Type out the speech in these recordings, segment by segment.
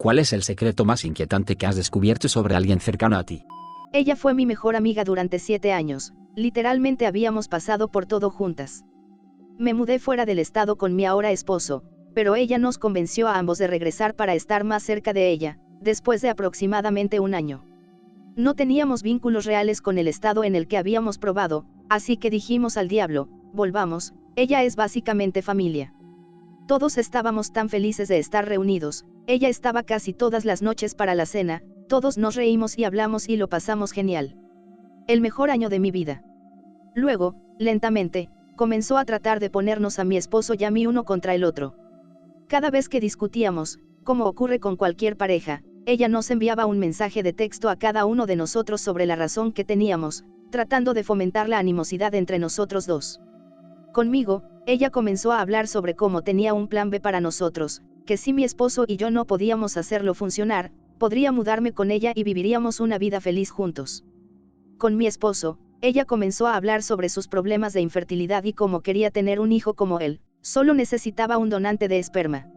¿Cuál es el secreto más inquietante que has descubierto sobre alguien cercano a ti? Ella fue mi mejor amiga durante 7 años, literalmente habíamos pasado por todo juntas. Me mudé fuera del estado con mi ahora esposo, pero ella nos convenció a ambos de regresar para estar más cerca de ella, después de aproximadamente un año. No teníamos vínculos reales con el estado en el que habíamos probado, así que dijimos al diablo, volvamos, ella es básicamente familia. Todos estábamos tan felices de estar reunidos, ella estaba casi todas las noches para la cena, todos nos reímos y hablamos y lo pasamos genial. El mejor año de mi vida. Luego, lentamente, comenzó a tratar de ponernos a mi esposo y a mí uno contra el otro. Cada vez que discutíamos, como ocurre con cualquier pareja, ella nos enviaba un mensaje de texto a cada uno de nosotros sobre la razón que teníamos, tratando de fomentar la animosidad entre nosotros dos. Conmigo, ella comenzó a hablar sobre cómo tenía un plan B para nosotros, que si mi esposo y yo no podíamos hacerlo funcionar, podría mudarme con ella y viviríamos una vida feliz juntos. Con mi esposo, ella comenzó a hablar sobre sus problemas de infertilidad y cómo quería tener un hijo como él, solo necesitaba un donante de esperma.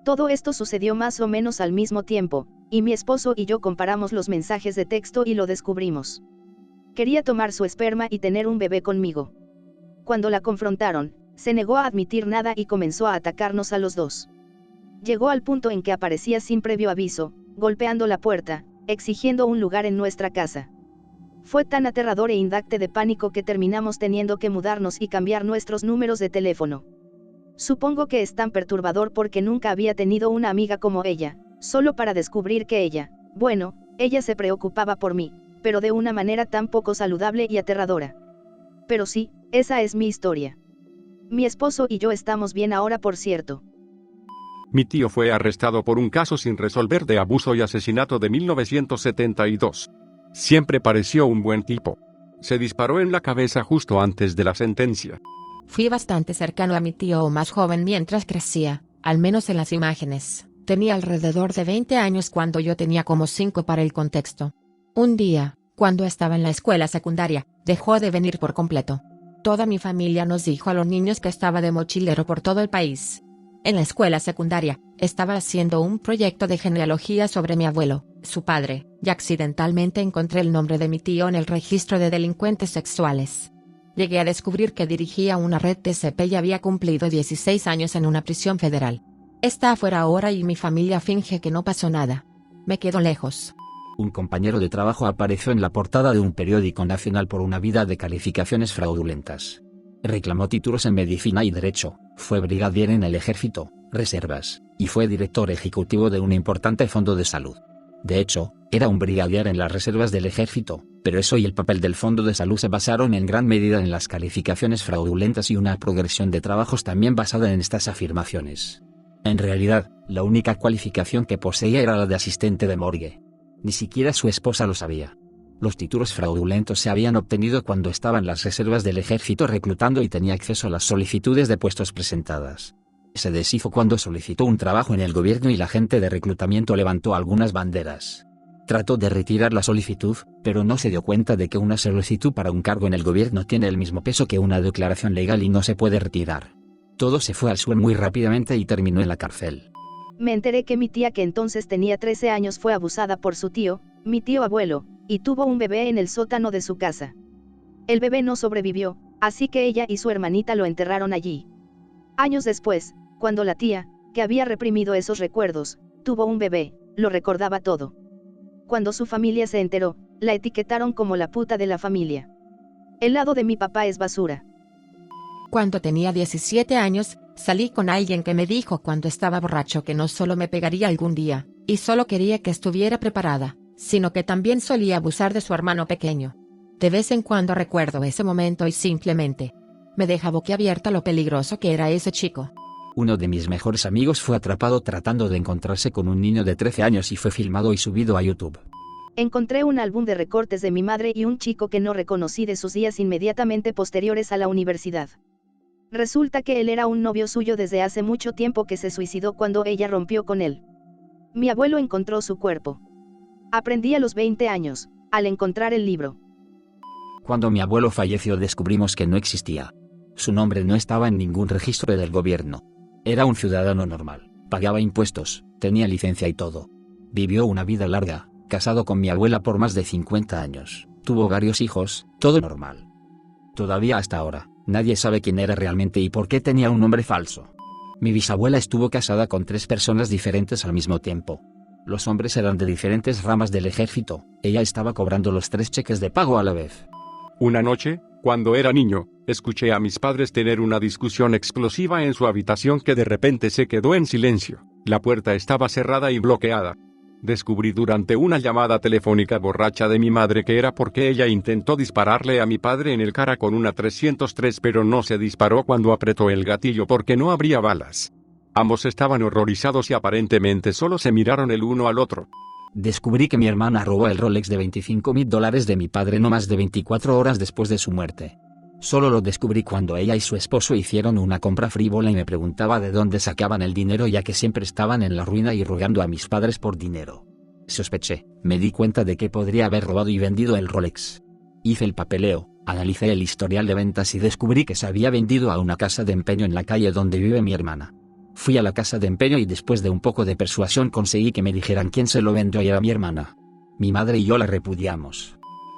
Todo esto sucedió más o menos al mismo tiempo, y mi esposo y yo comparamos los mensajes de texto y lo descubrimos. Quería tomar su esperma y tener un bebé conmigo. Cuando la confrontaron, se negó a admitir nada y comenzó a atacarnos a los dos. Llegó al punto en que aparecía sin previo aviso, golpeando la puerta, exigiendo un lugar en nuestra casa. Fue tan aterrador e indacte de pánico que terminamos teniendo que mudarnos y cambiar nuestros números de teléfono. Supongo que es tan perturbador porque nunca había tenido una amiga como ella, solo para descubrir que ella se preocupaba por mí, pero de una manera tan poco saludable y aterradora. Pero sí, esa es mi historia. Mi esposo y yo estamos bien ahora, por cierto. Mi tío fue arrestado por un caso sin resolver de abuso y asesinato de 1972. Siempre pareció un buen tipo. Se disparó en la cabeza justo antes de la sentencia. Fui bastante cercano a mi tío más joven mientras crecía, al menos en las imágenes. Tenía alrededor de 20 años cuando yo tenía como 5 para el contexto. Un día, cuando estaba en la escuela secundaria, dejó de venir por completo. Toda mi familia nos dijo a los niños que estaba de mochilero por todo el país. En la escuela secundaria, estaba haciendo un proyecto de genealogía sobre mi abuelo, su padre, y accidentalmente encontré el nombre de mi tío en el registro de delincuentes sexuales. Llegué a descubrir que dirigía una red TCP y había cumplido 16 años en una prisión federal. Está afuera ahora y mi familia finge que no pasó nada. Me quedo lejos. Un compañero de trabajo apareció en la portada de un periódico nacional por una vida de calificaciones fraudulentas. Reclamó títulos en medicina y derecho, fue brigadier en el ejército, reservas, y fue director ejecutivo de un importante fondo de salud. De hecho, era un brigadier en las reservas del ejército, pero eso y el papel del fondo de salud se basaron en gran medida en las calificaciones fraudulentas y una progresión de trabajos también basada en estas afirmaciones. En realidad, la única cualificación que poseía era la de asistente de morgue. Ni siquiera su esposa lo sabía. Los títulos fraudulentos se habían obtenido cuando estaba en las reservas del ejército reclutando y tenía acceso a las solicitudes de puestos presentadas. Se deshizo cuando solicitó un trabajo en el gobierno y la gente de reclutamiento levantó algunas banderas. Trató de retirar la solicitud, pero no se dio cuenta de que una solicitud para un cargo en el gobierno tiene el mismo peso que una declaración legal y no se puede retirar. Todo se fue al suelo muy rápidamente y terminó en la cárcel. Me enteré que mi tía, que entonces tenía 13 años, fue abusada por su tío, mi tío abuelo, y tuvo un bebé en el sótano de su casa. El bebé no sobrevivió, así que ella y su hermanita lo enterraron allí. Años después, cuando la tía, que había reprimido esos recuerdos, tuvo un bebé, lo recordaba todo. Cuando su familia se enteró, la etiquetaron como la puta de la familia. El lado de mi papá es basura. Cuando tenía 17 años, salí con alguien que me dijo cuando estaba borracho que no solo me pegaría algún día, y solo quería que estuviera preparada, sino que también solía abusar de su hermano pequeño. De vez en cuando recuerdo ese momento y simplemente me deja boquiabierta lo peligroso que era ese chico. Uno de mis mejores amigos fue atrapado tratando de encontrarse con un niño de 13 años y fue filmado y subido a YouTube. Encontré un álbum de recortes de mi madre y un chico que no reconocí de sus días inmediatamente posteriores a la universidad. Resulta que él era un novio suyo desde hace mucho tiempo que se suicidó cuando ella rompió con él. Mi abuelo encontró su cuerpo. Aprendí a los 20 años, al encontrar el libro. Cuando mi abuelo falleció descubrimos que no existía. Su nombre no estaba en ningún registro del gobierno. Era un ciudadano normal, pagaba impuestos, tenía licencia y todo, Vivió una vida larga, casado con mi abuela por más de 50 años, tuvo varios hijos, todo normal. Todavía hasta ahora, nadie sabe quién era realmente y por qué tenía un nombre falso. Mi bisabuela estuvo casada con 3 personas diferentes al mismo tiempo. Los hombres eran de diferentes ramas del ejército, ella estaba cobrando los 3 cheques de pago a la vez. Una noche, cuando era niño, escuché a mis padres tener una discusión explosiva en su habitación que de repente se quedó en silencio. La puerta estaba cerrada y bloqueada. Descubrí durante una llamada telefónica borracha de mi madre que era porque ella intentó dispararle a mi padre en el cara con una 303 pero no se disparó cuando apretó el gatillo porque no habría balas. Ambos estaban horrorizados y aparentemente solo se miraron el uno al otro. Descubrí que mi hermana robó el Rolex de $25.000 de mi padre no más de 24 horas después de su muerte. Solo lo descubrí cuando ella y su esposo hicieron una compra frívola y me preguntaba de dónde sacaban el dinero ya que siempre estaban en la ruina y rogando a mis padres por dinero. Sospeché, me di cuenta de que podría haber robado y vendido el Rolex. Hice el papeleo, analicé el historial de ventas y descubrí que se había vendido a una casa de empeño en la calle donde vive mi hermana. Fui a la casa de empeño y después de un poco de persuasión conseguí que me dijeran quién se lo vendió y era mi hermana. Mi madre y yo la repudiamos.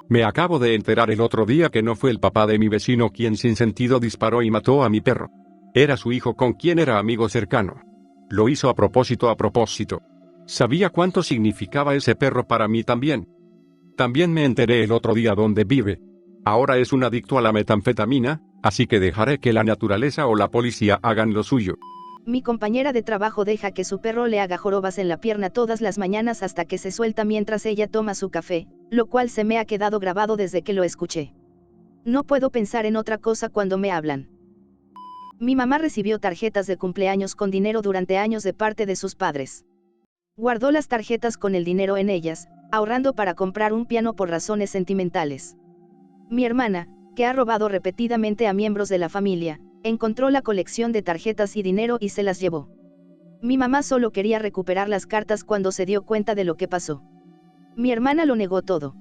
Me acabo de enterar el otro día que no fue el papá de mi vecino quien sin sentido disparó y mató a mi perro. Era su hijo con quien era amigo cercano. Lo hizo a propósito. Sabía cuánto significaba ese perro para mí también. También me enteré el otro día dónde vive. Ahora es un adicto a la metanfetamina, así que dejaré que la naturaleza o la policía hagan lo suyo. Mi compañera de trabajo deja que su perro le haga jorobas en la pierna todas las mañanas hasta que se suelta mientras ella toma su café, lo cual se me ha quedado grabado desde que lo escuché. No puedo pensar en otra cosa cuando me hablan. Mi mamá recibió tarjetas de cumpleaños con dinero durante años de parte de sus padres. Guardó las tarjetas con el dinero en ellas, ahorrando para comprar un piano por razones sentimentales. Mi hermana, que ha robado repetidamente a miembros de la familia, encontró la colección de tarjetas y dinero y se las llevó. Mi mamá solo quería recuperar las cartas cuando se dio cuenta de lo que pasó. Mi hermana lo negó todo.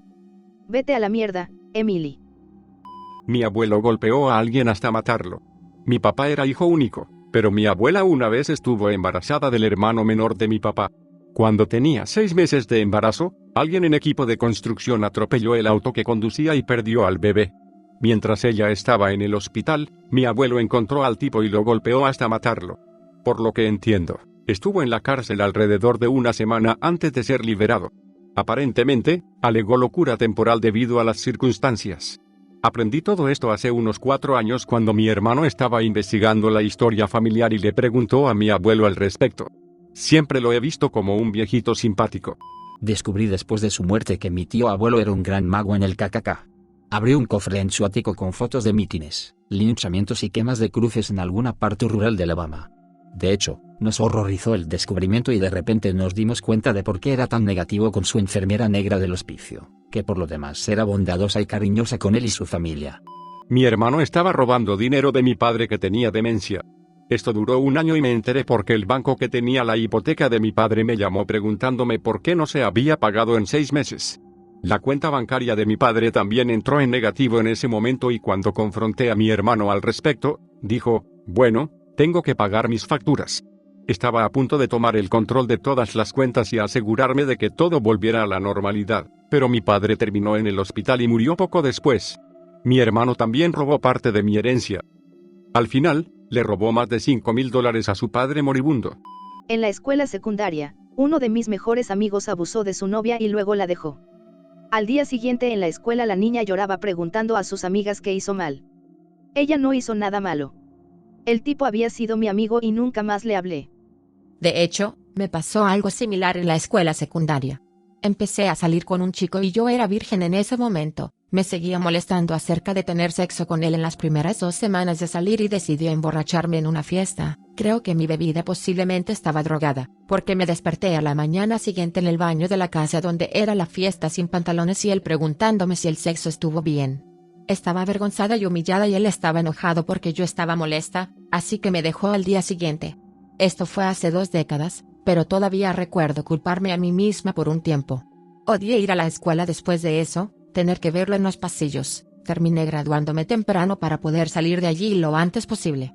Vete a la mierda, Emily. Mi abuelo golpeó a alguien hasta matarlo. Mi papá era hijo único, pero mi abuela una vez estuvo embarazada del hermano menor de mi papá. Cuando tenía 6 meses de embarazo, alguien en equipo de construcción atropelló el auto que conducía y perdió al bebé. Mientras ella estaba en el hospital, mi abuelo encontró al tipo y lo golpeó hasta matarlo. Por lo que entiendo, estuvo en la cárcel alrededor de una semana antes de ser liberado. Aparentemente, alegó locura temporal debido a las circunstancias. Aprendí todo esto hace unos 4 años cuando mi hermano estaba investigando la historia familiar y le preguntó a mi abuelo al respecto. Siempre lo he visto como un viejito simpático. Descubrí después de su muerte que mi tío abuelo era un gran mago en el KKK. Abrió un cofre en su ático con fotos de mítines, linchamientos y quemas de cruces en alguna parte rural de Alabama. De hecho, nos horrorizó el descubrimiento y de repente nos dimos cuenta de por qué era tan negativo con su enfermera negra del hospicio, que por lo demás era bondadosa y cariñosa con él y su familia. Mi hermano estaba robando dinero de mi padre que tenía demencia. Esto duró 1 año y me enteré porque el banco que tenía la hipoteca de mi padre me llamó preguntándome por qué no se había pagado en 6 meses. La cuenta bancaria de mi padre también entró en negativo en ese momento y cuando confronté a mi hermano al respecto, dijo, bueno, tengo que pagar mis facturas. Estaba a punto de tomar el control de todas las cuentas y asegurarme de que todo volviera a la normalidad, pero mi padre terminó en el hospital y murió poco después. Mi hermano también robó parte de mi herencia. Al final, le robó más de $5,000 a su padre moribundo. En la escuela secundaria, uno de mis mejores amigos abusó de su novia y luego la dejó. Al día siguiente en la escuela la niña lloraba preguntando a sus amigas qué hizo mal. Ella no hizo nada malo. El tipo había sido mi amigo y nunca más le hablé. De hecho, me pasó algo similar en la escuela secundaria. Empecé a salir con un chico y yo era virgen en ese momento. Me seguía molestando acerca de tener sexo con él en las primeras 2 semanas de salir y decidió emborracharme en una fiesta. Creo que mi bebida posiblemente estaba drogada, porque me desperté a la mañana siguiente en el baño de la casa donde era la fiesta sin pantalones y él preguntándome si el sexo estuvo bien. Estaba avergonzada y humillada y él estaba enojado porque yo estaba molesta, así que me dejó al día siguiente. Esto fue hace 2 décadas, pero todavía recuerdo culparme a mí misma por un tiempo. Odié ir a la escuela después de eso, tener que verlo en los pasillos. Terminé graduándome temprano para poder salir de allí lo antes posible.